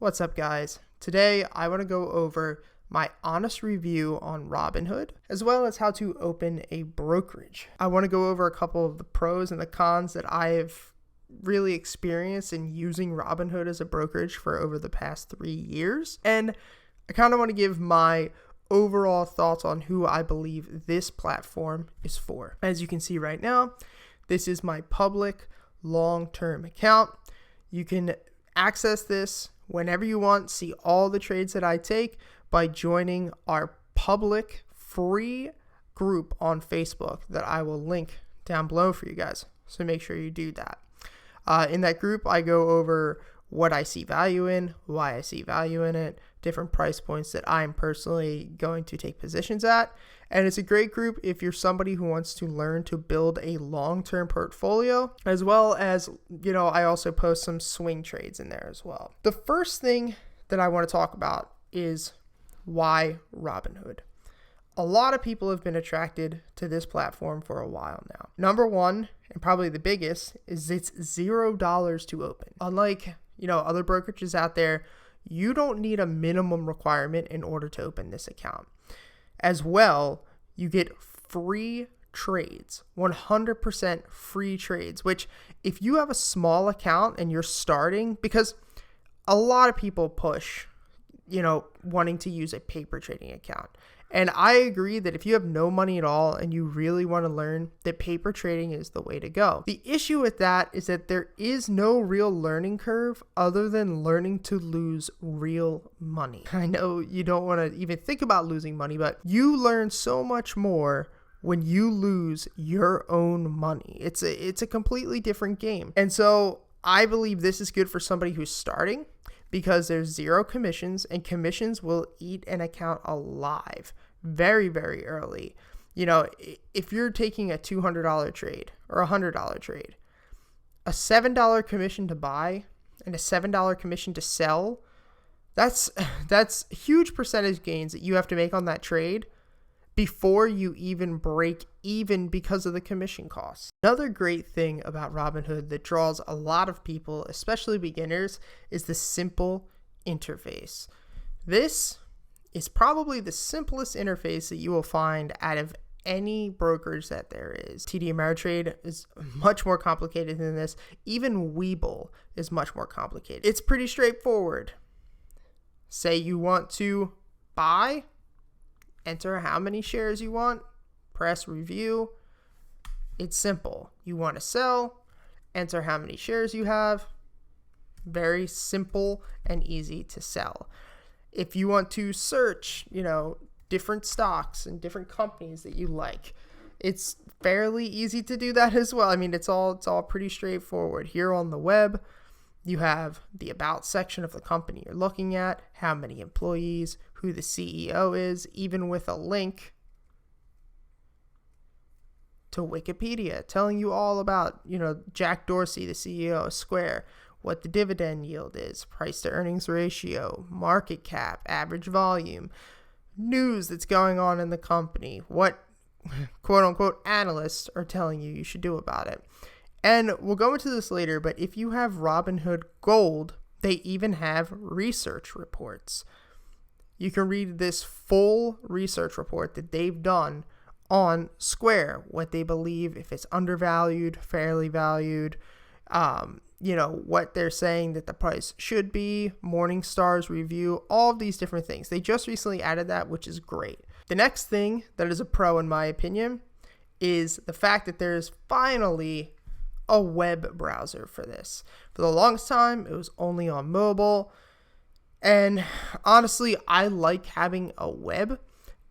What's up, guys? Today I want to go over my honest review on Robinhood, as well as how to open a brokerage. I want to go over a couple of the pros and the cons that I've really experienced in using Robinhood as a brokerage for over the past 3 years. And I kind of want to give my overall thoughts on who I believe this platform is for. As you can see right now, this is my public long-term account. You can access this whenever you want, see all the trades that I take by joining our public free group on Facebook that I will link down below for you guys. So make sure you do that. In that group, I go over what I see value in, why I see value in it, different price points that I'm personally going to take positions at. And it's a great group if you're somebody who wants to learn to build a long-term portfolio, as well as, I also post some swing trades in there as well. The first thing that I want to talk about is why Robinhood. A lot of people have been attracted to this platform for a while now. Number one, and probably the biggest, is it's $0 to open. Unlike, other brokerages out there, you don't need a minimum requirement in order to open this account. As well, you get free trades, 100% free trades, which if you have a small account and you're starting, because a lot of people push, wanting to use a paper trading account. And I agree that if you have no money at all and you really want to learn, that paper trading is the way to go. The issue with that is that there is no real learning curve other than learning to lose real money. I know you don't want to even think about losing money, but you learn so much more when you lose your own money. It's a completely different game. And so I believe this is good for somebody who's starting, because there's zero commissions, and commissions will eat an account alive very, very early. If you're taking a $200 trade or a $100 trade, a $7 commission to buy and a $7 commission to sell, that's huge percentage gains that you have to make on that trade before you even break even because of the commission costs. Another great thing about Robinhood that draws a lot of people, especially beginners, is the simple interface. This is probably the simplest interface that you will find out of any brokerage that there is. TD Ameritrade is much more complicated than this. Even Webull is much more complicated. It's pretty straightforward. Say you want to buy, enter how many shares you want, press review. It's simple. You want to sell, enter how many shares you have. Very simple and easy to sell. If you want to search, different stocks and different companies that you like, it's fairly easy to do that as well. I mean, it's all pretty straightforward. Here on the web, you have the about section of the company you're looking at, how many employees, who the CEO is, even with a link to Wikipedia telling you all about, Jack Dorsey, the CEO of Square, what the dividend yield is, price to earnings ratio, market cap, average volume, news that's going on in the company, what quote unquote analysts are telling you should do about it. And we'll go into this later, but if you have Robinhood Gold, they even have research reports. You can read this full research report that they've done on Square, what they believe, if it's undervalued, fairly valued, what they're saying that the price should be, Morningstar's review, all of these different things. They just recently added that, which is great. The next thing that is a pro, in my opinion, is the fact that there is finally a web browser for this. For the longest time, it was only on mobile. And honestly, I like having a web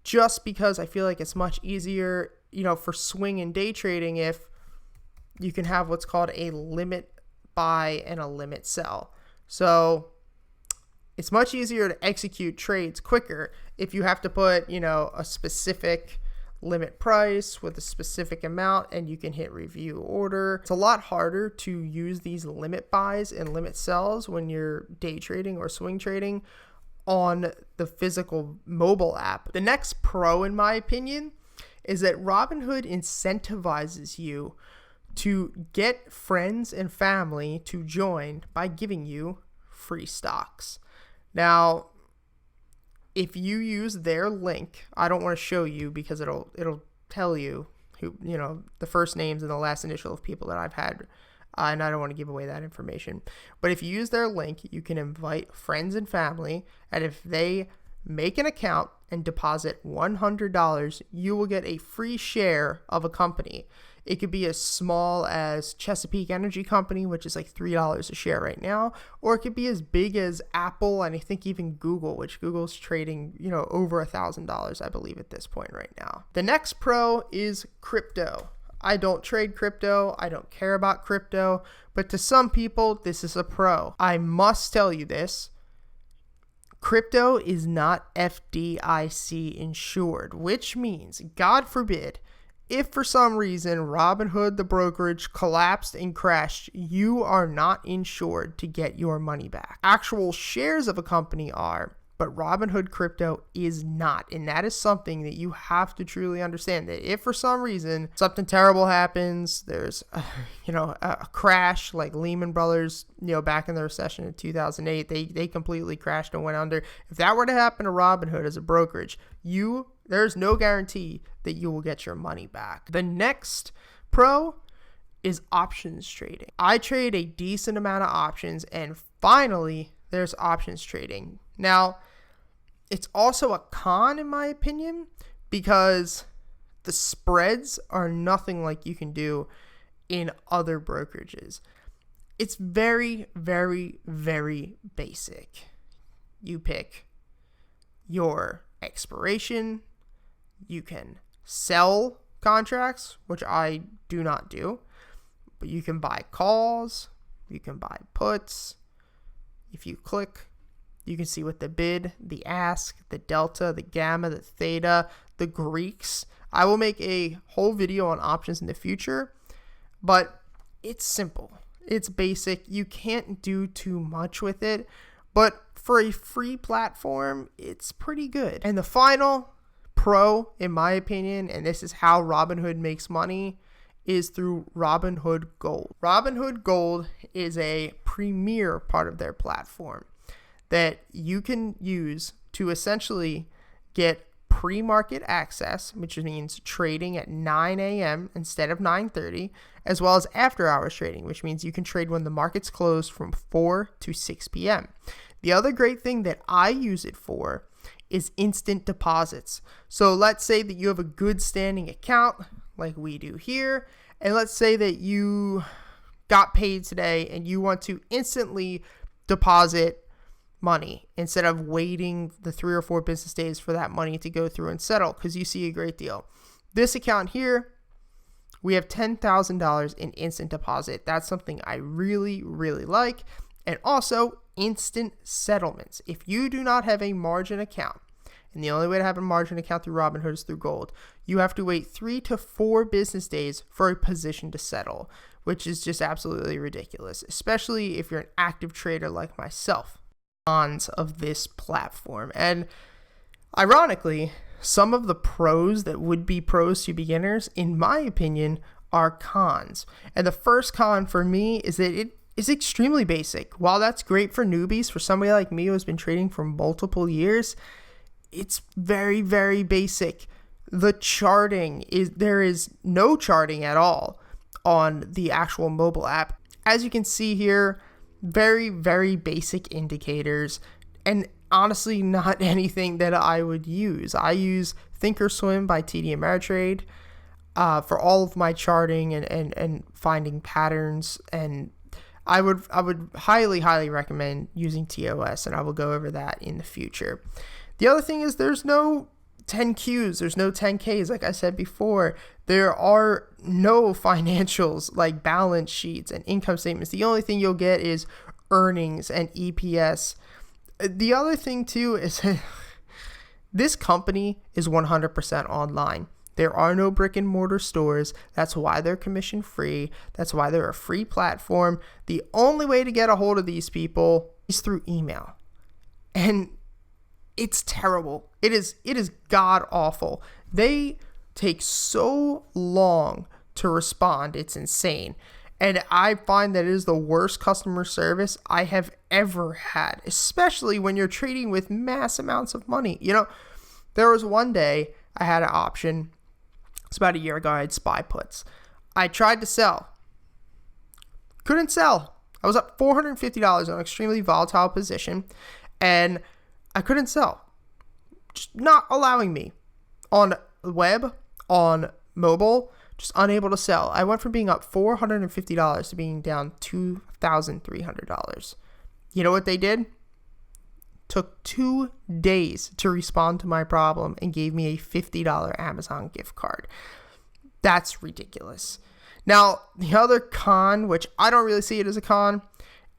just because I feel like it's much easier, for swing and day trading if you can have what's called a limit buy and a limit sell. So it's much easier to execute trades quicker if you have to put, a specific limit price with a specific amount and you can hit review order. It's a lot harder to use these limit buys and limit sells when you're day trading or swing trading on the physical mobile app. The next pro, in my opinion, is that Robinhood incentivizes you to get friends and family to join by giving you free stocks. Now, if you use their link, I don't want to show you because it'll tell you who, the first names and the last initial of people that I've had, and I don't want to give away that information. But if you use their link, you can invite friends and family, and if they make an account and deposit $100, you will get a free share of a company. It could be as small as Chesapeake Energy Company, which is like $3 a share right now, or it could be as big as Apple, and I think even Google, which Google's trading, over $1,000, I believe, at this point right now. The next pro is crypto. I don't trade crypto. I don't care about crypto, but to some people, this is a pro. I must tell you this. Crypto is not FDIC insured, which means, God forbid, if for some reason Robinhood, the brokerage, collapsed and crashed, you are not insured to get your money back. Actual shares of a company are, but Robinhood crypto is not. And that is something that you have to truly understand, that if for some reason something terrible happens, there's a crash like Lehman Brothers, back in the recession in 2008, they completely crashed and went under. If that were to happen to Robinhood as a brokerage, there's no guarantee that you will get your money back. The next pro is options trading. I trade a decent amount of options, and finally there's options trading. Now, it's also a con in my opinion, because the spreads are nothing like you can do in other brokerages. It's very, very, very basic. You pick your expiration. You can sell contracts, which I do not do, but you can buy calls, you can buy puts. If you click, you can see what the bid, the ask, the delta, the gamma, the theta, the Greeks. I will make a whole video on options in the future, but it's simple. It's basic. You can't do too much with it, but for a free platform, it's pretty good. And the final pro, in my opinion, and this is how Robinhood makes money, is through Robinhood Gold. Robinhood Gold is a premier part of their platform that you can use to essentially get pre-market access, which means trading at 9 a.m. instead of 9:30, as well as after-hours trading, which means you can trade when the market's closed from 4 to 6 p.m. The other great thing that I use it for is instant deposits. So let's say that you have a good standing account like we do here, and let's say that you got paid today and you want to instantly deposit money instead of waiting the 3 or 4 business days for that money to go through and settle, because you see a great deal. This account here, we have $10,000 in instant deposit. That's something I really, really like. And also instant settlements. If you do not have a margin account, and the only way to have a margin account through Robinhood is through Gold, you have to wait 3 to 4 business days for a position to settle, which is just absolutely ridiculous, especially if you're an active trader like myself. Cons of this platform. And ironically, some of the pros that would be pros to beginners, in my opinion, are cons. And the first con for me is that it is extremely basic. While that's great for newbies, for somebody like me who has been trading for multiple years, it's very, very basic. The charting there is no charting at all on the actual mobile app. As you can see here, very, very basic indicators, and honestly not anything that I would use. I use Thinkorswim by TD Ameritrade for all of my charting and finding patterns, and I would highly, highly recommend using TOS, and I will go over that in the future. The other thing is there's no 10Qs, there's no 10Ks, like I said before. There are no financials like balance sheets and income statements. The only thing you'll get is earnings and EPS. The other thing too is this company is 100% online. There are no brick and mortar stores. That's why they're commission free. That's why they're a free platform. The only way to get a hold of these people is through email. And it's terrible. It is god awful. They take so long to respond. It's insane. And I find that it is the worst customer service I have ever had, especially when you're trading with mass amounts of money. There was one day I had an option. It's about a year ago. I had SPY puts. I tried to sell. Couldn't sell. I was up $450 on an extremely volatile position, and I couldn't sell. Just not allowing me. On web, on mobile, just unable to sell. I went from being up $450 to being down $2,300. You know what they did? Took 2 days to respond to my problem and gave me a $50 Amazon gift card. That's ridiculous. Now, the other con, which I don't really see it as a con,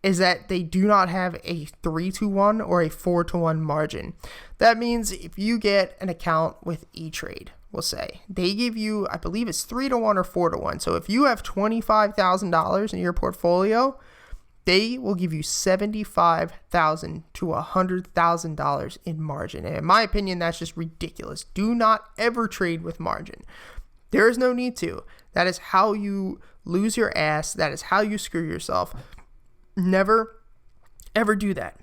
is that they do not have a 3-to-1 or a 4-to-1 margin. That means if you get an account with E-Trade, we'll say, they give you, I believe it's 3-to-1 or 4-to-1. So if you have $25,000 in your portfolio, they will give you $75,000 to $100,000 in margin. And in my opinion, that's just ridiculous. Do not ever trade with margin. There is no need to. That is how you lose your ass. That is how you screw yourself. Never, ever do that.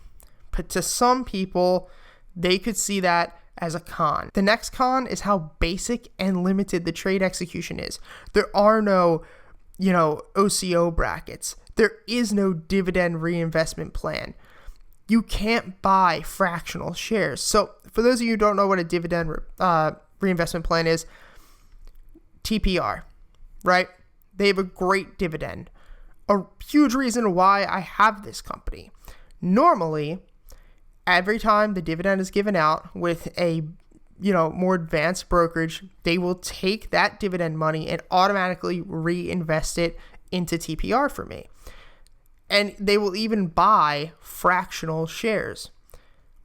But to some people, they could see that as a con. The next con is how basic and limited the trade execution is. There are no, OCO brackets. There is no dividend reinvestment plan. You can't buy fractional shares. So for those of you who don't know what a dividend reinvestment plan is, TPR, right? They have a great dividend. A huge reason why I have this company. Normally, every time the dividend is given out with a more advanced brokerage, they will take that dividend money and automatically reinvest it into TPR for me. And they will even buy fractional shares.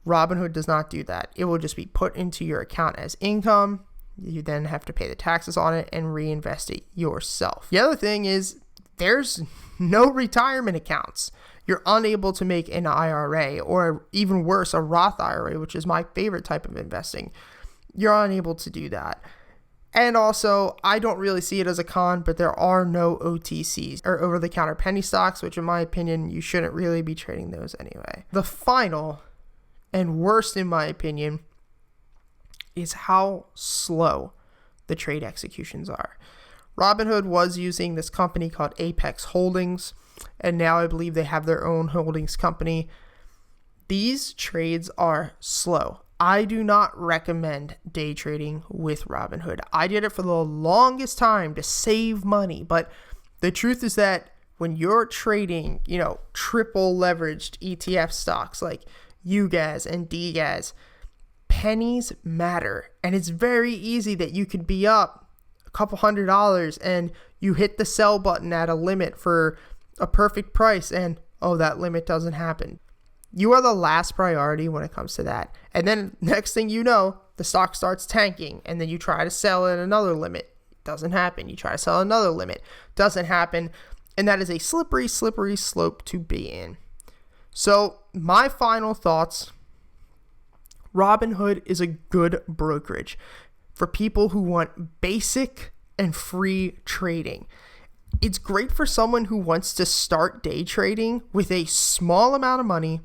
Robinhood does not do that. It will just be put into your account as income. You then have to pay the taxes on it and reinvest it yourself. The other thing is there's no retirement accounts. You're unable to make an IRA, or even worse, a Roth IRA, which is my favorite type of investing. You're unable to do that. And also, I don't really see it as a con, but there are no OTCs, or over-the-counter penny stocks, which in my opinion, you shouldn't really be trading those anyway. The final and worst, in my opinion, is how slow the trade executions are. Robinhood was using this company called Apex Holdings, and now I believe they have their own holdings company. These trades are slow. I do not recommend day trading with Robinhood. I did it for the longest time to save money, but the truth is that when you're trading, triple leveraged ETF stocks like UGAS and DGAS, pennies matter, and it's very easy that you could be up a couple $100 and you hit the sell button at a limit for a perfect price, and that limit doesn't happen. You are the last priority when it comes to that. And then next thing you know, the stock starts tanking, and then you try to sell at another limit. Doesn't happen. You try to sell another limit. Doesn't happen. And that is a slippery, slippery slope to be in. So my final thoughts: Robinhood is a good brokerage for people who want basic and free trading. It's great for someone who wants to start day trading with a small amount of money,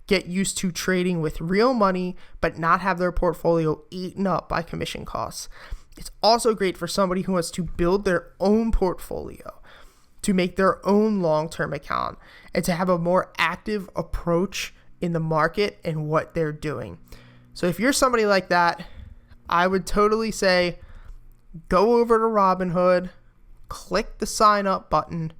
get used to trading with real money, but not have their portfolio eaten up by commission costs. It's also great for somebody who wants to build their own portfolio, to make their own long-term account, and to have a more active approach in the market and what they're doing. So if you're somebody like that, I would totally say go over to Robinhood, click the sign up button.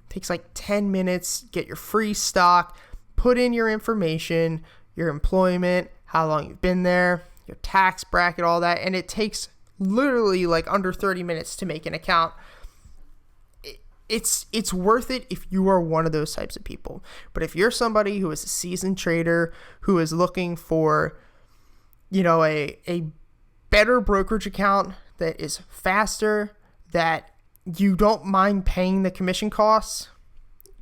It takes like 10 minutes, get your free stock, put in your information, your employment, how long you've been there, your tax bracket, all that. And it takes literally like under 30 minutes to make an account. It's worth it if you are one of those types of people. But if you're somebody who is a seasoned trader, who is looking for a better brokerage account that is faster, that you don't mind paying the commission costs,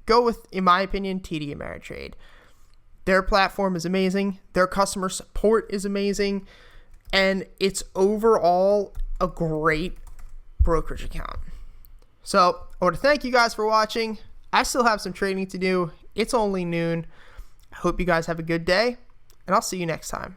go with, in my opinion, TD Ameritrade. Their platform is amazing. Their customer support is amazing. And it's overall a great brokerage account. So I want to thank you guys for watching. I still have some trading to do. It's only noon. I hope you guys have a good day, and I'll see you next time.